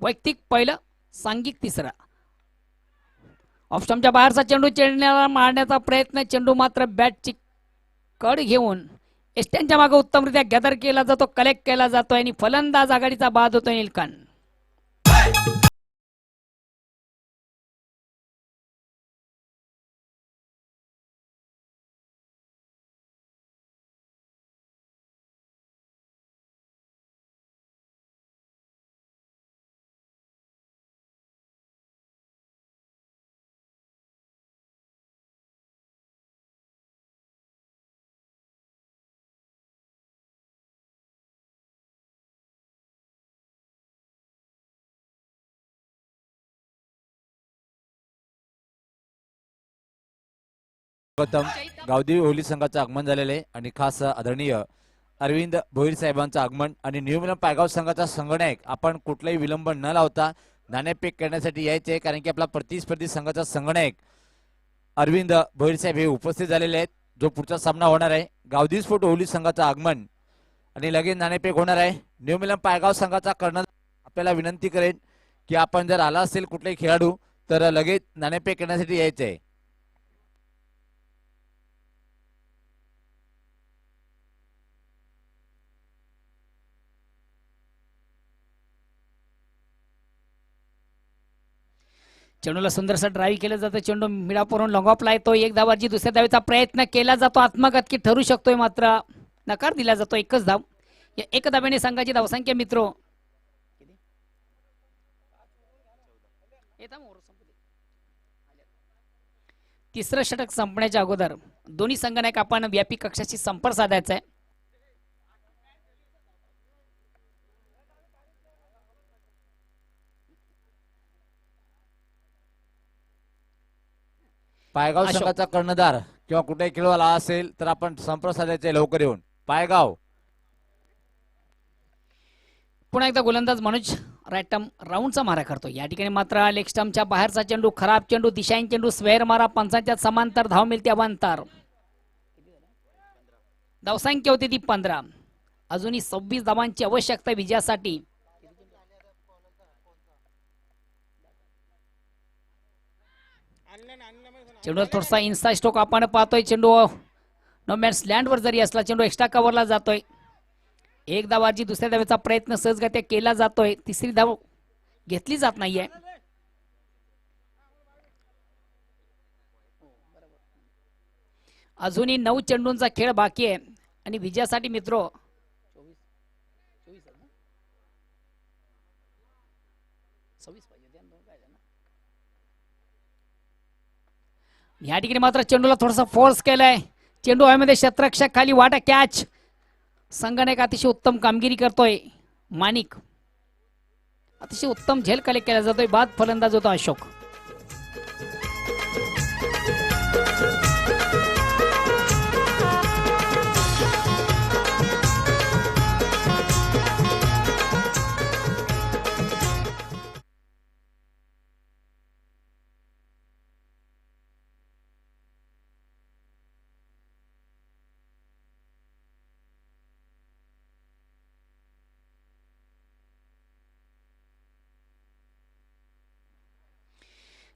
वैयक्तिक पहिलं, सांघिक तिसरा. ऑफस्टंपच्या बाहेरचा चेंडू चेंडूला मारण्याचा प्रयत्न. चेंडू मात्र बॅटची कड घेऊन एस्ट्यांच्या मागे उत्तमरित्या गॅदर केला जातो, कलेक्ट केला जातो आणि फलंदाज आघाडीचा बाद होतो नीलकांत. गौतम गावदेवी होली संघाचं आगमन झालेलं आहे आणि खास आदरणीय अरविंद भोईर साहेबांचं आगमन आणि न्यू मिलन पायगाव संघाचा संगणक आपण कुठलाही विलंब न लावता नाणेफेक करण्यासाठी यायचे, कारण की आपला प्रतिस्पर्धी संघाचा संगणक अरविंद भोईर साहेब हे उपस्थित झालेले आहेत. जो पुढचा सामना होणार आहे गावदेवी स्पोर्ट होली संघाचं आगमन आणि लगेच नाणेफेक होणार आहे. न्यू मिलन पायगाव संघाचा कर्णधार आपल्याला विनंती करेन की आपण जर आला असेल कुठलाही खेळाडू तर लगेच नाणेफेक करण्यासाठी यायचे आहे. चेंडूला सुंदरसा ड्राईव्ह केलं जातं. चेंडू मिडापुरून लॉंगऑफला येतो. एक धावाची दुसऱ्या धावेचा प्रयत्न केला जातो. आत्मघातकी ठरू शकतोय मात्र नकार दिला जातो. एकच धाव. या एक धावेने संघाची धावसंख्या मित्रो तिसरं षटक संपण्याच्या अगोदर दोन्ही संघाने आपण व्यापी कक्षाशी संपर्क साधायचा आहे. पायगाव अशोक. संघाचा कर्णधार किंवा कुठेही खेळवाला असेल तर आपण संपर्क साधायचे लवकर येऊन. पायगाव पुन्हा एकदा गोलंदाज मनोज रायटम राऊंडचा मारा करतो. या ठिकाणी मात्र लेग स्टंपच्या बाहेरचा चेंडू, खराब चेंडू, दिशाहीन चेंडू, स्वेअर मारा, पंचांच्या समांतर धाव मिळते अवांतर. धावसंख्या होती ती 15. अजूनही 26 धावांची आवश्यकता विजयासाठी. चेंडू थोडासा इन्साइड स्ट्रोक आपण पाहतोय. चेंडू नो मॅन्स लँडवर जरी असला चेंडू एक्स्ट्रा कव्हरला जातोय. एक धावाची दुसऱ्या धावेचा प्रयत्न सहजगत्या केला जातोय. तिसरी धाव घेतली जात नाहीये. अजूनही 9 चेंडूंचा खेळ बाकी आहे आणि विजयासाठी मित्रो या ठिकाणी मात्र चेंडूला थोडासा फोर्स केलाय. चेंडू हवेमध्ये क्षेत्ररक्षक खाली वाटा कॅच. संघाने अतिशय उत्तम कामगिरी करतोय. माणिक अतिशय उत्तम झेल कलेक्ट केला जातोय. बाद फलंदाज होतो अशोक.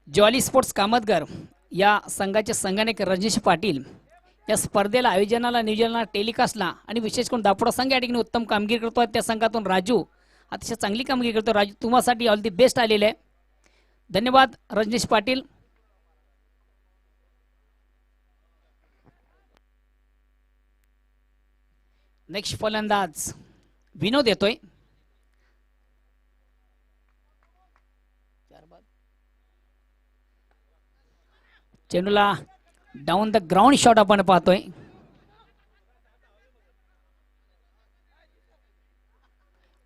जॉली स्पोर्ट्स कामतगर या संघाचे संघानेक रजनीश पाटील या स्पर्धेला आयोजनाला, नियोजनाला, टेलिकास्टला आणि विशेष करून दापोडा संघ या ठिकाणी उत्तम कामगिरी करतो. त्या संघातून राजू अतिशय चांगली कामगिरी करतो. राजू तुम्हासाठी ऑल दी बेस्ट आलेले आहे. धन्यवाद रजनीश पाटील. नेक्स्ट फलंदाज विनोद येतोय. चेंडूला डाऊन द ग्राउंड शॉट आपण पाहतोय.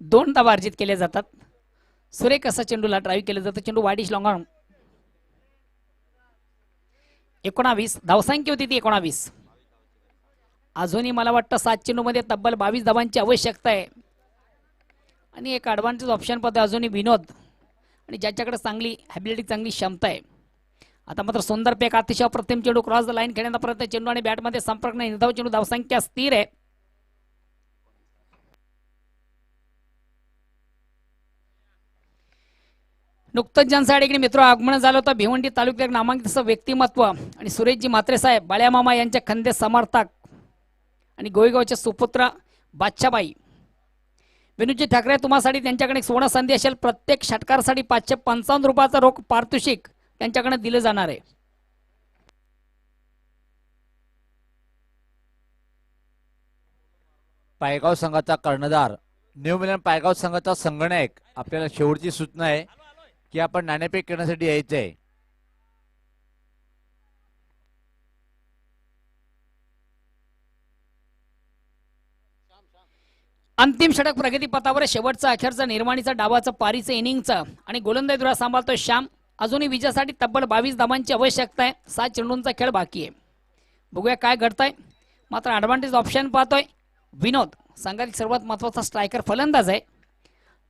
दोन धावा अर्जित केले जातात. सुरेख असा चेंडूला ड्राईव्ह केलं जातं. चेंडू वाडीश लॉंग ऑन. 19 धावसंख्या होती ती 19. अजूनही मला वाटतं 7 चेंडूमध्ये तब्बल 22 धावांची आवश्यकता आहे आणि एक ॲडव्हान्टेज ऑप्शन पाहतोय अजूनही विनोद आणि ज्याच्याकडे चांगली ॲबिलिटी, चांगली क्षमता आहे आता मात्र सुंदर पेक अतिशय अप्रतिम चेंडू क्रॉस द लाईन खेळण्याचा प्रयत्न, चेंडू आणि बॅटमध्ये संपर्क नाही, निर्धाव चेंडू, धावसंख्या स्थिर आहे. नुकतंच जनसाडीकडे मित्र आगमन झालं होतं. भिवंडी तालुक्यात नामांकित असं व्यक्तिमत्व आणि सुरेशजी म्हात्रे साहेब बाळ्यामामा यांच्या खंदे समर्थक आणि गोईगावचे सुपुत्र बादशाबाई विनुजी ठाकरे तुम्हासाठी त्यांच्याकडे एक सुवर्ण संधी असेल. प्रत्येक षटकारासाठी 555 रुपयाचा रोख पारितोषिक त्यांच्याकडे दिलं जाणार आहे. पायगाव संघाचा कर्णधार न्यू मिलन पायगाव संघाचा संगणक आपल्याला शेवटची सूचना आहे की आपण नाणेफेक करण्यासाठी यायचं आहे. अंतिम षटक प्रगती पथावर शेवटचा अखेरचा निर्माणीचा डावाचं पारीचं इनिंगचं आणि गोलंदाजी धुरा सांभाळतोय श्याम. अजूनही विजयासाठी तब्बल 22 धावांची आवश्यकता आहे. 7 चेंडूंचा खेळ बाकी आहे. बघूया काय घडतंय. मात्र ॲडव्हान्टेज ऑप्शन पाहतोय विनोद, संघातील सर्वात महत्वाचा स्ट्रायकर फलंदाज आहे.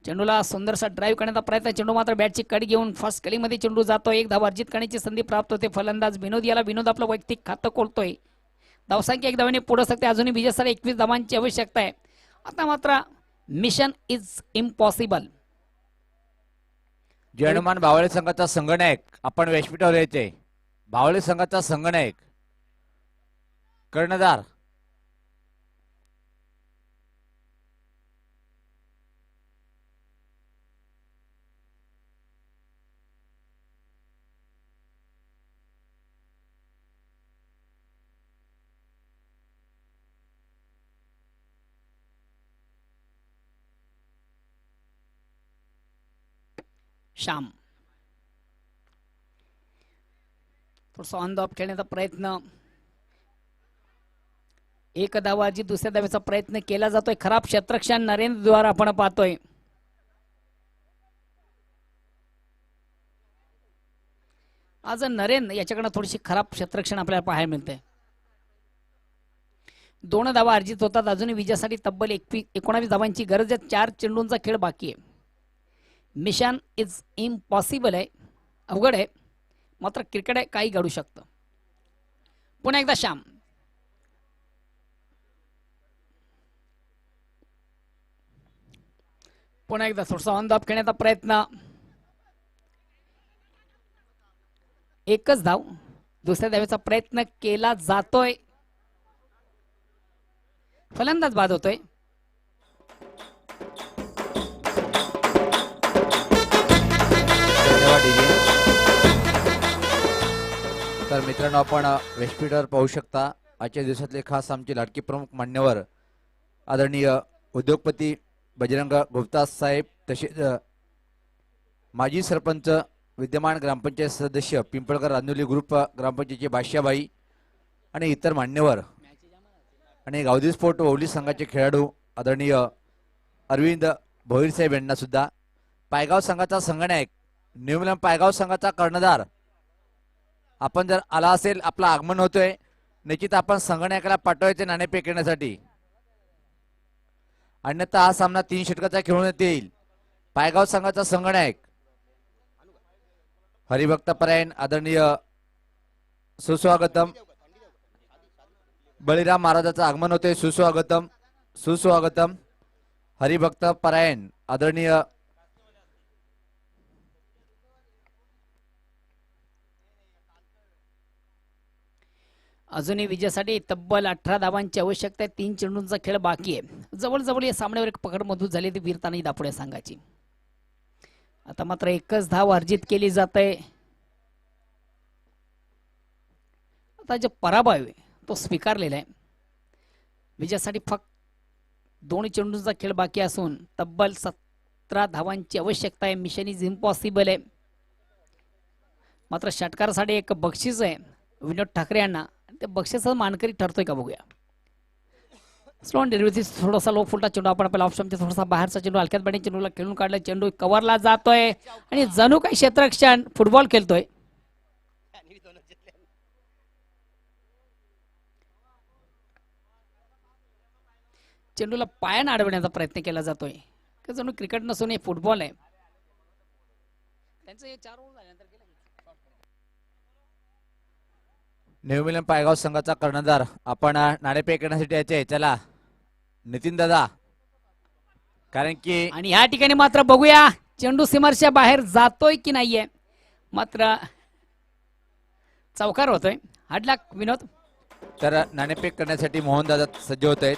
चेंडूला सुंदरसा ड्राईव्ह करण्याचा प्रयत्न, चेंडू मात्र बॅटची कडी घेऊन फर्स्ट कलीमध्ये चेंडू जातो. 1 धाव अर्जित करण्याची संधी प्राप्त होते. फलंदाज विनोद याला विनोद आपलं वैयक्तिक खातं खोलतोय. धावसंख्या 1 धावाने पुढे सकते. अजूनही विजयासाठी 21 धावांची आवश्यकता आहे. आता मात्र मिशन इज इम्पॉसिबल. जयनुमान बावळे संघाचा संगणक आपण व्यासपीठावर यायचे. बावळे संघाचा संगणक कर्णधार श्याम थोडसा ऑन द ऑफ खेळण्याचा प्रयत्न, 1 धाव अर्जित, दुसऱ्या धावेचा प्रयत्न केला जातोय. खराब क्षेत्ररक्षण नरेंद्र द्वारा आपण पाहतोय. आज नरेंद्र याच्याकडे थोडीशी खराब क्षेत्ररक्षण आपल्याला पाहायला मिळते. 2 धावा अर्जित होतात. अजूनही विजयासाठी तब्बल 19 धावांची गरज आहे. 4 चेंडूंचा खेळ बाकी आहे. मिशन इज इम्पॉसिबल आहे, अवघड आहे. मात्र क्रिकेट आहे, काही घडू शकतं. पुन्हा एकदा श्याम, पुन्हा एकदा थोडासा ऑन द ऑफ खेळण्याचा प्रयत्न, 1च धाव, दुसऱ्या धावेचा प्रयत्न केला जातोय. फलंदाज बाद होतोय. तर मित्रांनो, आपण व्यासपीठावर पाहू शकता आजच्या दिवसातले खास आमचे लाडके प्रमुख मान्यवर आदरणीय उद्योगपती बजरंग गुप्ता साहेब, तसेच माजी सरपंच विद्यमान ग्रामपंचायत सदस्य पिंपळकर रांदोली ग्रुप ग्रामपंचायतीचे बादशाबाई आणि इतर मान्यवर आणि गावदी स्पोर्ट ओवली संघाचे खेळाडू आदरणीय अरविंद भोईर साहेब यांना सुद्धा, पायगाव संघाचा संगणक न्यू मिलन पायगाव संघाचा कर्णधार आपण जर आला असेल, आपलं आगमन होतोय, निश्चित आपण संगणकाला पाठवायचे नाणेफेक करण्यासाठी. अन्यथा हा सामना 3 षटकाचा खेळवण्यात येईल. पायगाव संघाचा संगणक हरिभक्त परायण आदरणीय सुस्वागतम बळीराम महाराजाचं आगमन होते. सुस्वागतम सुस्वागतम हरिभक्त परायण आदरणीय अजूनही विजयासाठी तब्बल 18 धावांची आवश्यकता आहे. 3 चेंडूंचा खेळ बाकी आहे. जवळजवळ या सामन्यावर एक पकड मधून झाली ती वीरतानी दापुड्या संघाची. आता मात्र 1च धाव अर्जित केली जाते. आता जो पराभव आहे तो स्वीकारलेला आहे. विजयासाठी फक्त 2 चेंडूंचा खेळ बाकी असून तब्बल 17 धावांची आवश्यकता आहे. मिशन इज इम्पॉसिबल आहे. मात्र षटकारासाठी एक बक्षीस आहे विनोद ठाकरे यांना. ते बक्षिसाचा मानकरी ठरतोय का बघूया. स्लो डेरिव्हेटिव्ह, थोडासा लो फुलटा चेंडू, आपण आपल्या ऑप्शनचा थोडासा बाहेरचा चेंडू हलक्यात बॅटिंग चेंडूला खेळून काढला. चेंडू कव्हरला जातोय आणि जणू काही क्षेत्ररक्षण फुटबॉल खेळतोय. चेंडूला पायाने अडवण्याचा प्रयत्न केला जातोय. जणू क्रिकेट नसून हे फुटबॉल आहे. त्यांचं 4 ओव्हर झाल्यानंतर न्यूमिलन पायगाव संघाचा कर्णधार आपण नाणेफेक करण्यासाठी यायचे. चला नितीन दादा, कारण की आणि ह्या ठिकाणी मात्र बघूया चेंडू सीमारच्या बाहेर जातोय की नाहीये. मात्र चौकार होतोय. हाडलाक विनोद. तर नाणेफेक करण्यासाठी मोहन दादा सज्ज होत आहेत.